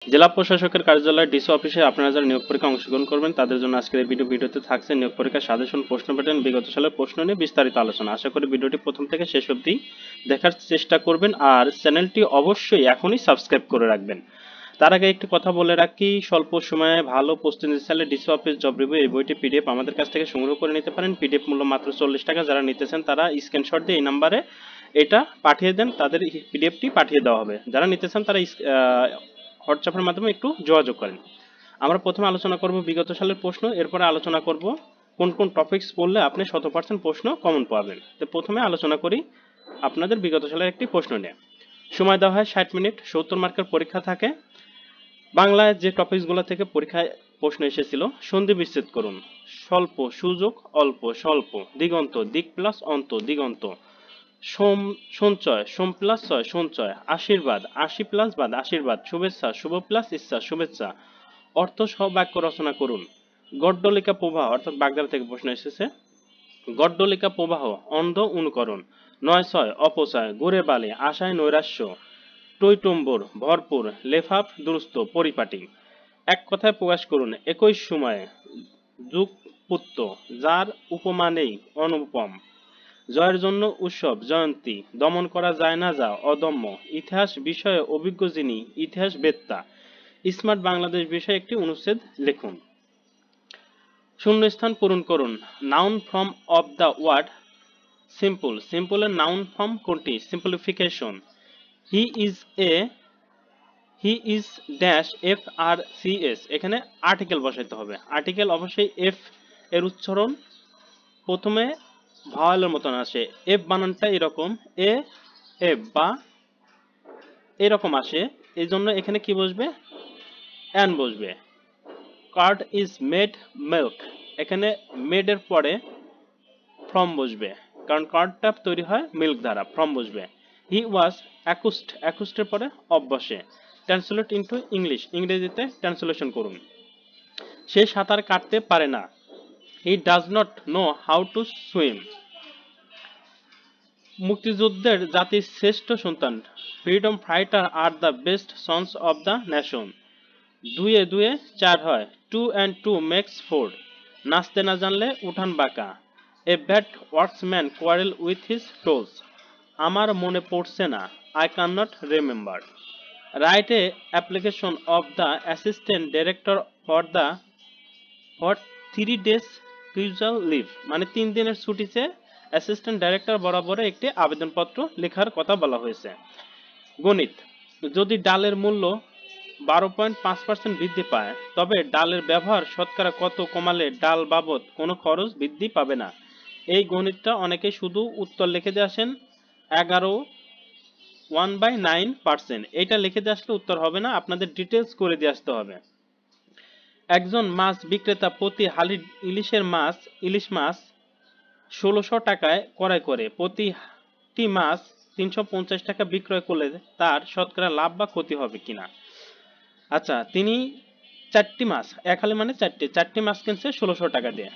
জেলা প্রশাসকের কার্যালয়ে ডিসি অফিসে আপনারা যারা নিয়োগ পরীক্ষায় অংশগ্রহণ করবেন তাদের জন্য আজকের এই ভিডিওতে থাকছে নিয়োগ পরীক্ষার সাজেশন, প্রশ্ন প্যাটার্ন, বিগত সালের প্রশ্ন নিয়ে বিস্তারিত আলোচনা। আশা করি ভিডিওটি প্রথম থেকে শেষ অবধি দেখার চেষ্টা করবেন আর চ্যানেলটি অবশ্যই এখনই সাবস্ক্রাইব করে রাখবেন। তার আগে একটি কথা বলে রাখি, স্বল্প সময়ে ভালো প্রস্তুতি চাইলে ডিসি অফিস জব রিভিউ এই বইটি পিডিএফ আমাদের কাছ থেকে সংগ্রহ করে নিতে পারেন। পিডিএফ মূল্য মাত্র 40 টাকা। যারা নিতে চান তারা স্ক্রিনশট দিয়ে এই নাম্বারে এটা পাঠিয়ে দেন, তাদের পিডিএফটি পাঠিয়ে দেওয়া হবে। যারা নিতে চান তারা হোয়াটসঅ্যাপের মাধ্যমে একটু যোগাযোগ করেন। আমরা প্রথমে আলোচনা করব বিগত সালের প্রশ্ন, এরপরে আলোচনা করব কোন কোন টপিকস পড়লে আপনি 100% প্রশ্ন কমন পাবেন। তো প্রথমে আলোচনা করি আপনাদের বিগত সালের একটি প্রশ্ন নিয়ে। সময় দেওয়া হয় 60 মিনিট, 70 মার্কের পরীক্ষা থাকে। বাংলায় যে টপিকসগুলো থেকে পরীক্ষায় প্রশ্ন এসেছিল, সন্ধি বিচ্ছেদ করুন। স্বল্প, সুযোগ, অল্প, স্বল্প, দিগন্ত, দিক প্লাস অন্ত, দিগন্ত, সঞ্চয়, সোম প্লাস ছয়, সঞ্চয়, আশীর্বাদ, আশি প্লাস বাদ, আশীর্বাদ, শুভেচ্ছা, শুভ প্লাস ইচ্ছা, শুভেচ্ছা, অর্থ সহ বাক্য রচনা করুন। গড্ডলিকা প্রবাহ, অর্থাৎ বাগদারা থেকে প্রশ্ন এসেছে। গড্ডলিকা প্রবাহ, অন্ধ অনুকরণ, 9-6, অপচয়, ঘুরে বালি, আশায় নৈরাশ্য, টইটম্বর, ভরপুর, লেফাফ, দুরস্ত, পরিপাটি। এক কথায় প্রকাশ করুন। একই সময়ে, যুগপুত্র, যার উপমা নেই, অনুপম, জয়ের জন্য উৎসব, জয়ন্তী, দমন করা যায় না যা, অদম্য, ইতিহাস বিষয়ে অভিজ্ঞ যিনি, ইতিহাস বেত্তা, স্মার্ট বাংলাদেশ বিষয়ে একটি অনুচ্ছেদ লিখুন। শূন্যস্থান পূরণ করুন। Noun form of the word simple, সিম্পলের নাউন ফর্ম কোনটি? Simplification. He is a, he is dash, F R C S, এখানে আর্টিকেল বসাইতে হবে। আর্টিকেল অবশ্যই এফ এর উচ্চারণ প্রথমে ভাওয়ালের মতন আসে, এফ বানানটা এরকম, এ এফ বা এরকম আসে, এই জন্য এখানে কি বসবে? অ্যান বসবে। কার্ড ইজ মেড মিল্ক, এখানে মেড এর পরে ফ্রম বসবে, কারণ কার্ডটা তৈরি হয় মিল্ক দ্বারা, ফ্রম বসবে। হি ওয়াজ অ্যাকুস্ট, অ্যাকুস্টের পরে অফ বসে। ট্রান্সলেট ইনটু ইংলিশ, ইংরেজিতে ট্রান্সলেশন করুন। সে সাঁতার কাটতে পারে না। He does not know how to swim. মুক্তিযুদ্ধের জাতির শ্রেষ্ঠ সন্তান, freedom fighter are the best sons of the nation. দুয়ে দুয়ে চার হয়, 2 and 2 makes 4। নাচতে না জানলে উঠান বাঁকা। A bad workman quarrel with his tools. আমার মনে পড়ছে না, I can not remember. Right a application of the assistant director for 3 days casual leave, মানে 3 দিনের ছুটিতে অ্যাসিস্ট্যান্ট ডাইরেক্টর বরাবরে একটি আবেদনপত্র লেখার কথা বলা হয়েছে। গণিত, যদি ডালের মূল্য 12.5% বৃদ্ধি পায়, তবে ডালের ব্যবহার শতকরা কত কমালে ডাল বাবদ কোনো খরচ বৃদ্ধি পাবে না? এই গণিতটা অনেকেই শুধু উত্তর লিখে দিয়ে আসেন 11 1/9%, এটা লিখে দিয়ে আসলে উত্তর হবে না, আপনাদের ডিটেলস করে দিয়ে আসতে হবে। একজন মাছ বিক্রেতা প্রতি হালি ইলিশ মাছ 1600 টাকায় ক্রয় করে, প্রতিটি মাছ 350 টাকা বিক্রয় করলে তার শতকরা লাভ বা ক্ষতি হবে কিনা? আচ্ছা, তিনি 4টি মাছ, এক হালি মানে 4টি মাছ কিনছে 1600 টাকা দিয়ে।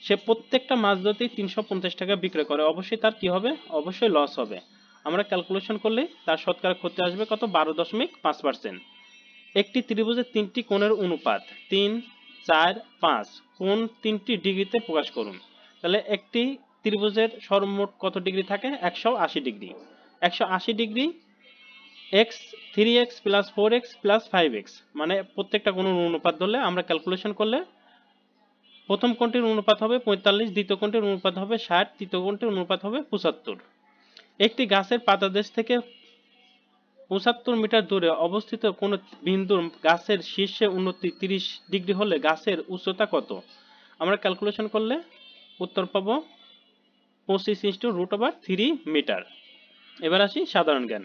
সে প্রত্যেকটা মাছ যদি 350 টাকা বিক্রয় করে, অবশ্যই তার কি হবে? অবশ্যই লস হবে। আমরা ক্যালকুলেশন করলে তার শতকরা ক্ষতি আসবে কত? 12.5%। একটি ত্রিভুজের 3টি কোণের অনুপাত 3, 4, 5 কোণ 3টি ডিগ্রিতে প্রকাশ করুন। তাহলে একটি ত্রিভুজের সর্বমোট কত ডিগ্রি থাকে? 180 degree. 180 degree x 3x plus 4x plus 5x, মানে প্রত্যেকটা কোণের অনুপাত ধরলে আমরা ক্যালকুলেশন করলে প্রথম কোণটির অনুপাত হবে 45, দ্বিতীয় কোণটির অনুপাত হবে 60, তৃতীয় কোণটির অনুপাত হবে 75। একটি গাছের পাতাদেশ থেকে 75 মিটার দূরে অবস্থিত কোন বিন্দুর গাছের শীর্ষে উন্নতি 30 ডিগ্রি হলে গাছের উচ্চতা কত? আমরা ক্যালকুলেশন করলে উত্তর পাবো 25 × √3 মিটার। এবার আসি সাধারণ জ্ঞান।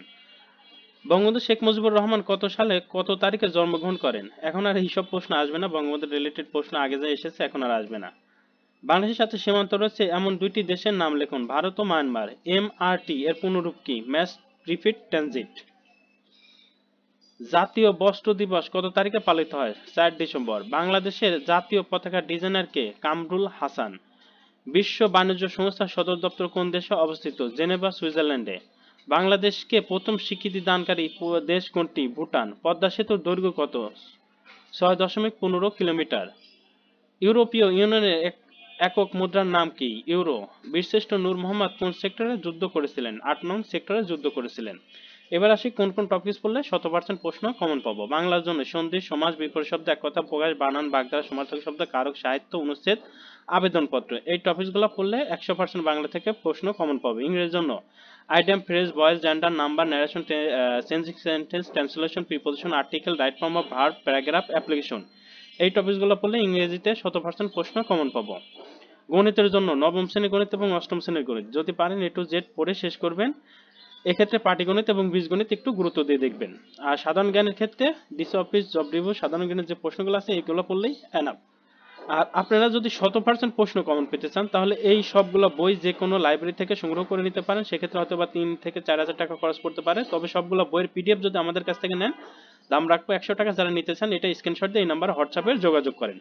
বঙ্গবন্ধু শেখ মুজিবুর রহমান কত সালে কত তারিখে জন্মগ্রহণ করেন? এখন আর এইসব প্রশ্ন আসবে না, বঙ্গবন্ধু রিলেটেড প্রশ্ন আগে যা এসেছে এখন আর আসবে না। বাংলাদেশের সাথে সীমান্ত রয়েছে এমন 2টি দেশের নাম লিখুন। ভারত ও মায়ানমার। MRT এর পূর্ণরূপ কি? Match repeat transit. জাতীয় বস্ত্র দিবস কত তারিখে পালিত হয়? 4 ডিসেম্বর। বাংলাদেশের জাতীয় পতাকার ডিজাইনার কে? কামরুল হাসান। বিশ্ব বাণিজ্য সংস্থার সদর দপ্তর কোন দেশে অবস্থিত? জেনেভা, সুইজারল্যান্ডে। বাংলাদেশকে প্রথম স্বীকৃতি দানকারী দেশ কোনটি? ভুটান। পদ্মা সেতুর দৈর্ঘ্য কত? 6.15 কিলোমিটার। ইউরোপীয় ইউনিয়নের একক মুদ্রার নাম কি? ইউরো। বীরশ্রেষ্ঠ নূর মোহাম্মদ কোন সেক্টরে যুদ্ধ করেছিলেন? 8 নং সেক্টরে যুদ্ধ করেছিলেন। এবার আসি কোন কোন টপিক পড়লে 100% প্রশ্ন কমন পাবো। বাংলার জন্য সন্ধি, সমাস, বিপরীত শব্দ, এক কথা প্রকাশ, বানান, বাগধারা, সমার্থক শব্দ, কারক, সাহিত্য, অনুচ্ছেদ, আবেদনপত্র, এই টপিকগুলো পড়লে 100% বাংলা থেকে প্রশ্ন কমন পাবে। ইংরেজির জন্য item, phrase, voice, gender, number, narration, changing sentence, translation, preposition, article, right form of verb, paragraph, application, এই টপিকগুলো পড়লে ইংরেজিতে 100% প্রশ্ন কমন পাবো। গণিতের জন্য নবম শ্রেণীর গণিত এবং অষ্টম শ্রেণীর গণিত, যদি পারেন A to Z পড়ে শেষ করবেন। এক্ষেত্রে পাটিগণিত এবং বীজগণিত একটু গুরুত্ব দিয়ে দেখবেন। আর সাধারণ জ্ঞানের ক্ষেত্রে ডিসি অফিস, জব রিভিউ, সাধারণ জ্ঞানের যে প্রশ্নগুলো আছে এগুলো পড়লেই এনাফ। আর আপনারা যদি 100% প্রশ্ন কমন পেতে চান তাহলে এই সবগুলো বই যে কোনো লাইব্রেরি থেকে সংগ্রহ করে নিতে পারেন। সেক্ষেত্রে হয়তো বা 3 থেকে 4 হাজার টাকা খরচ পড়তে পারে। তবে সবগুলো বইয়ের PDF যদি আমাদের কাছ থেকে নেন, দাম রাখবো 100 টাকা। যারা নিতে চান এটা স্ক্রিনশট দিয়ে এই নাম্বারে হোয়াটসঅ্যাপে যোগাযোগ করেন।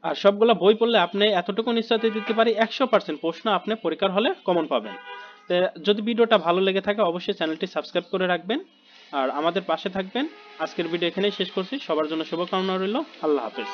আর সবগুলো বই পড়লে আপনি এতটুকু নিশ্চয়তা দিতে পারি 100% প্রশ্ন আপনি পরীক্ষার হলে কমন পাবেন। তো যদি ভিডিওটা ভালো লেগে থাকে অবশ্যই চ্যানেলটি সাবস্ক্রাইব করে রাখবেন আর আমাদের পাশে থাকবেন। আজকের ভিডিও এখানেই শেষ করছি। সবার জন্য শুভকামনা রইল। আল্লাহ হাফেজ।